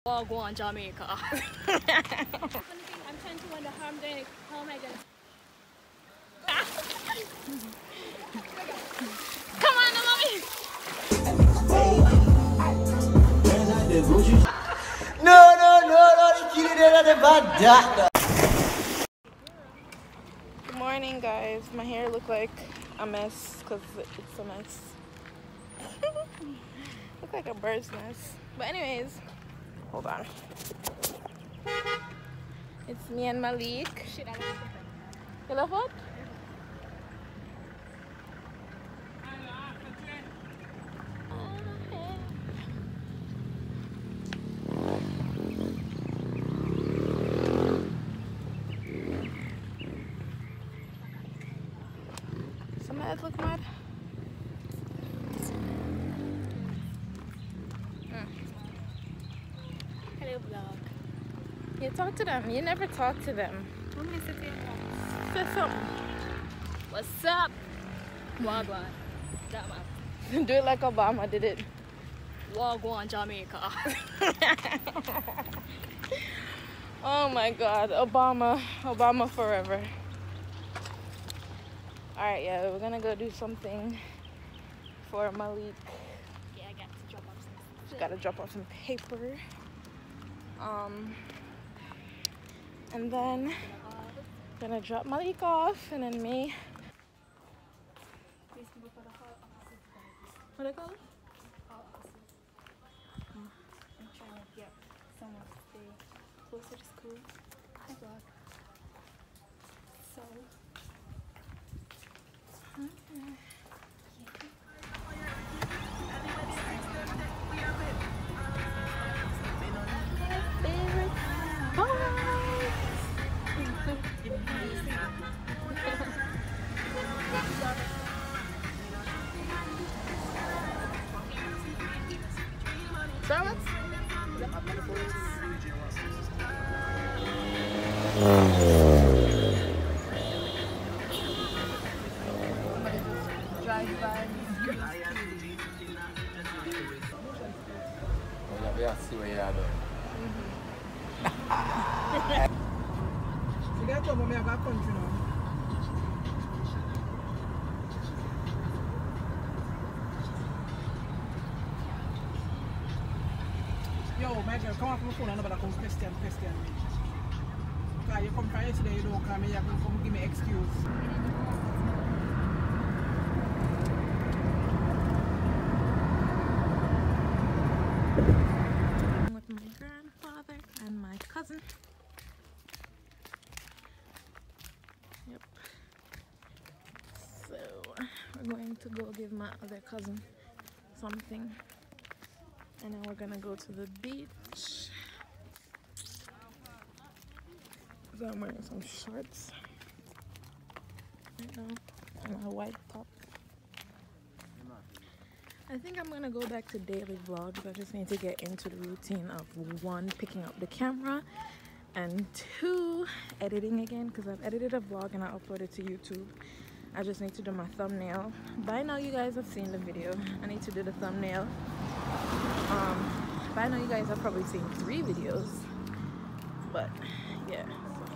Go on Jamaica. I'm trying to wonder how am I going to... Come on, mommy! No, the bad doctor. Good morning, guys. My hair look like a mess because it's a mess. Look like a bird's nest. But anyways, hold on. It's me and Malik. You love what? Some heads look mad. Hello, vlog. You talk to them. You never talk to them. Say something. What's up? Wagwan. Do it like Obama did it. Wagwan Jamaica. Oh my God, Obama forever. All right, yeah, we're gonna go do something for Malik. Yeah, I got to drop off some. Just gotta drop off some paper. And then gonna drop Malik off, and then me. What do they call it? I'm trying to get someone to stay closer to school. Hi, vlog. So. See what you are doing. So that's what I got country now. Yo, my girl, come off my phone and nobody come question me. Because you come from yesterday, you don't come here, you come give me excuse. With my grandfather and my cousin. Yep. So we're going to go give my other cousin something, and then we're gonna go to the beach. So I'm wearing some shorts right now and a white top. I think I'm gonna go back to daily vlogs. I just need to get into the routine of 1, picking up the camera, and 2, editing again, because I've edited a vlog and I uploaded it to YouTube. I just need to do my thumbnail. By now you guys have seen the video. I need to do the thumbnail. By now you guys have probably seen 3 videos, but yeah, so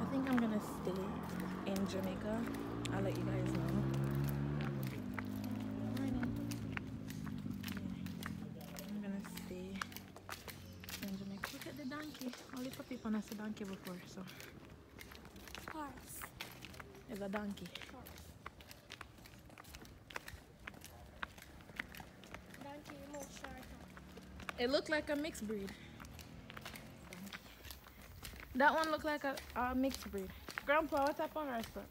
I think I'm gonna stay in Jamaica. I'll let you guys know. Donkey. All the people have seen a donkey before, so. Horse. It's a donkey. Horse. Donkey more shorter. It looked like a mixed breed. That one looked like a mixed breed. Grandpa, what type of horse was that?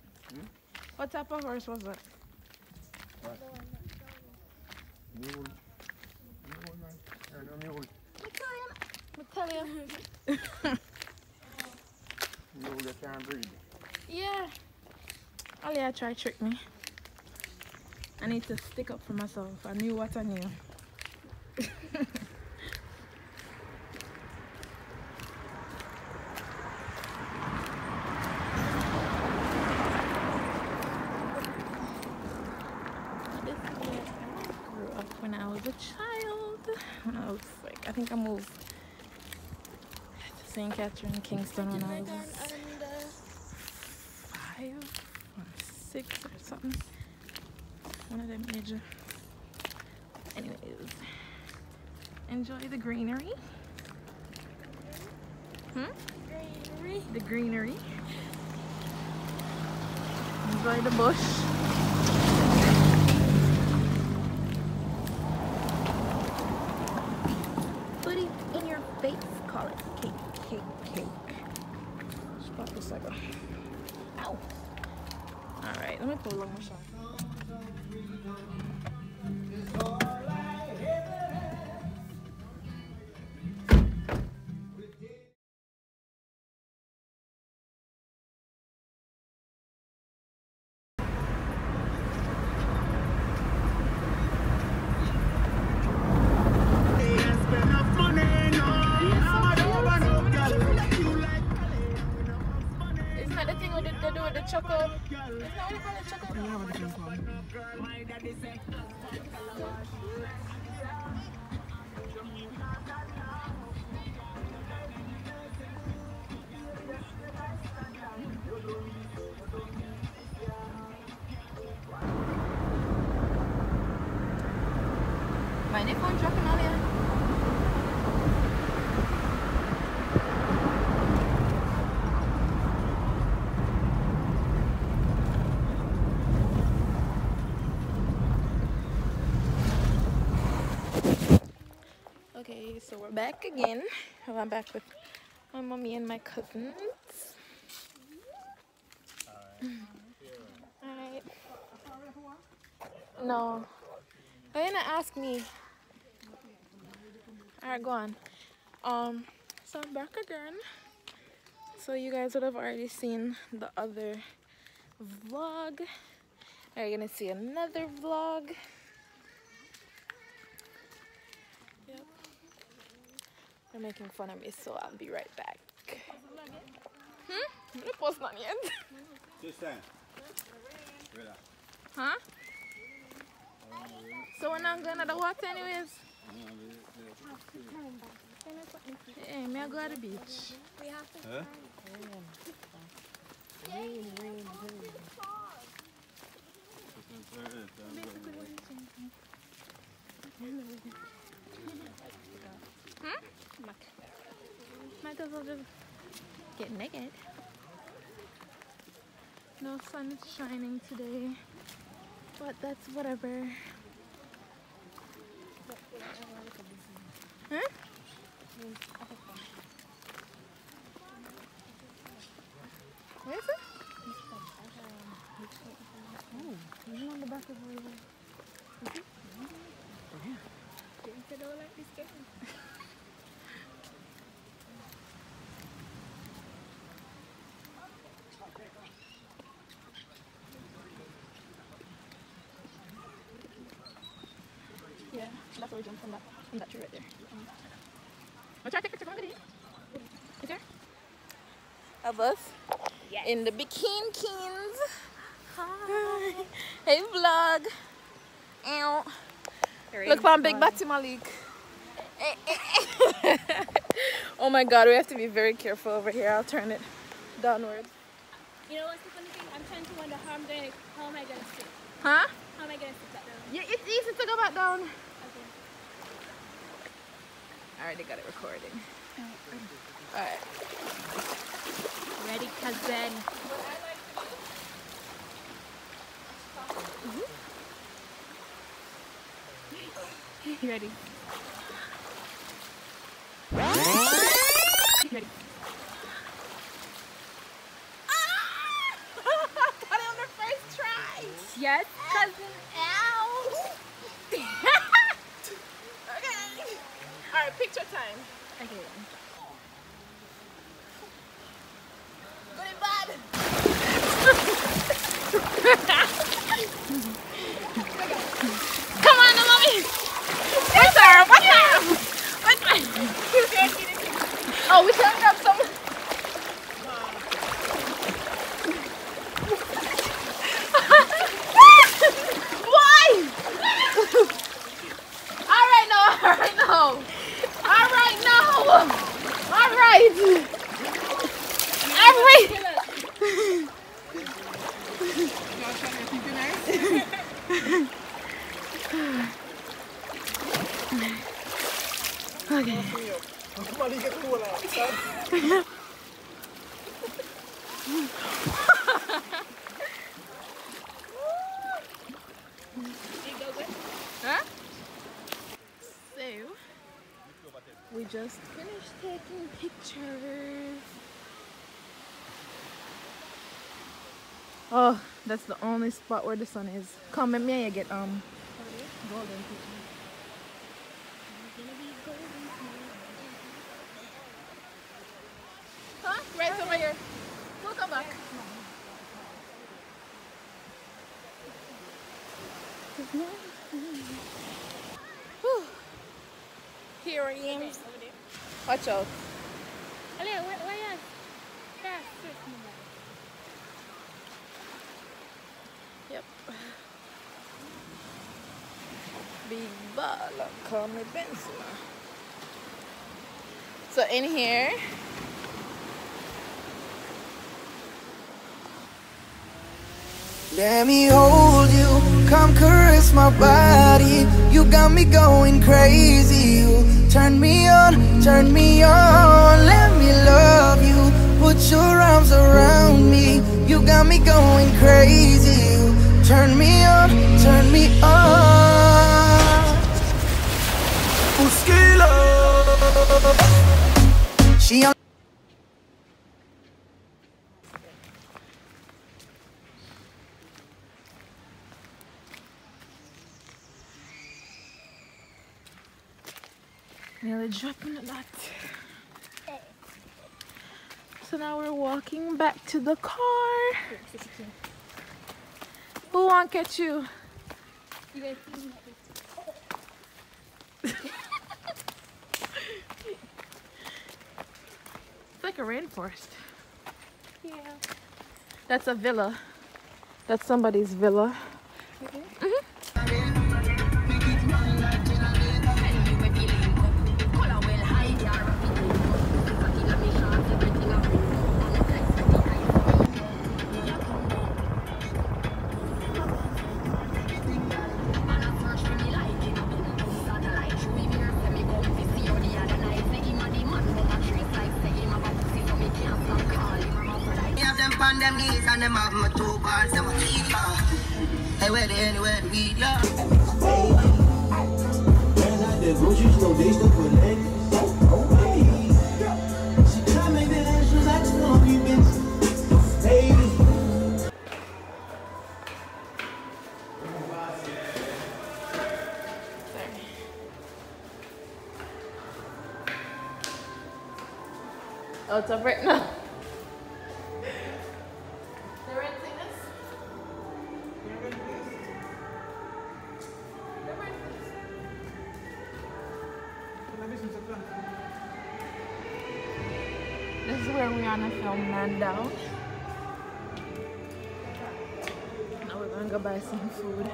What type of horse was that? What? Mule. Mule. I tell you. Mule, you can't breed. Yeah. Aaliyah tried to trick me. I need to stick up for myself. I knew what I knew. When I was a child, when I was like, I think I moved St. Catherine, Kingston when I was 5 or 6 or something. One of them major. Anyways, enjoy the greenery. Greenery. The greenery. Enjoy the bush. Put it in your face. Call it cake, cake, cake. Stop a second. Ow. Alright, let me pull along my shot. Choco. Isn't that what you call it, choco? We have a different one. My new phone dropping Aaliyah. Okay, so we're back again. I'm back with my mommy and my cousins. Alright. No. They're gonna ask me. Alright, go on. So I'm back again. So you guys would have already seen the other vlog. Are you gonna see another vlog? Yep. They're making fun of me, so I'll be right back. The post not yet. Huh? So we're not going to the water anyways? Hey, may I go to the beach? We have to. Huh? Might as well just get naked. No sun is shining today, but that's whatever. Huh? Where is it? Oh, there's one on the back of the river. Is it? Yeah. Didn't say they were like this game. Yeah, that's where we jumped from that tree right there. I'll try to take a picture of it. Is there? Of us? Yes. In the Bikini. Hi. Hey vlog. Ow. Look for big batty Malik. Oh my god, we have to be very careful over here. I'll turn it downwards. You know what's the funny thing? I'm trying to wonder how am I gonna sit? Huh? How am I gonna sit that down? Yeah, it's easy to go back down. Okay. I already got it recording. Alright. Ready, cousin? You ready? Ready? Got it on the first try. Yes, cousin. Ow. Okay. Alright, picture time. Okay. Good and bad. Come on, mommy. What's up? What's up? What's up? Oh, we can grab some. Why? All right, no. All right. Okay. Huh? So, we just finished taking pictures. Oh, that's the only spot where the sun is. Come with me and you get golden picture. Huh? Right over here. We'll come back. Whew. Here I am. Watch out. Aaliyah, where are you? Yep. Big ball, call me pencil. So in here, let me hold you, come caress my body. You got me going crazy. You turn me on, turn me on. Let me love you, put your arms around me. You got me going crazy. You turn me on, turn me on. She on. nearly dropping a lot. So now we're walking back to the car. Who won't catch you? It's like a rainforest. Yeah. That's a villa. That's somebody's villa. Them knees and them have my 2 bars, them a keep hey, where they anywhere we love. There's like the groceries, no days to collect. She can't make the answers like smoky bits. Baby. Oh, it's up right now. This is where Rihanna filmed Man Down. Now we're gonna go buy some food.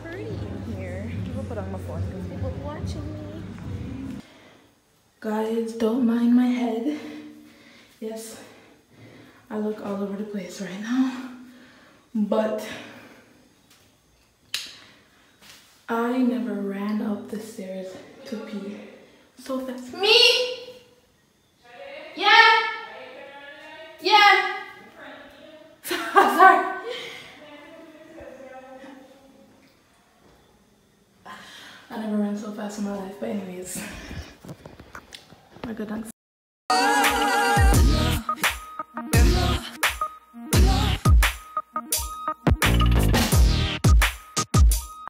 Pretty in here. I'll put on my phone because people are watching me. Guys, don't mind my head. Yes, I look all over the place right now, but I never ran up the stairs to pee so fast. Me? Yeah? Yeah? Sorry. I never ran so fast in my life, but anyways. My good thanks.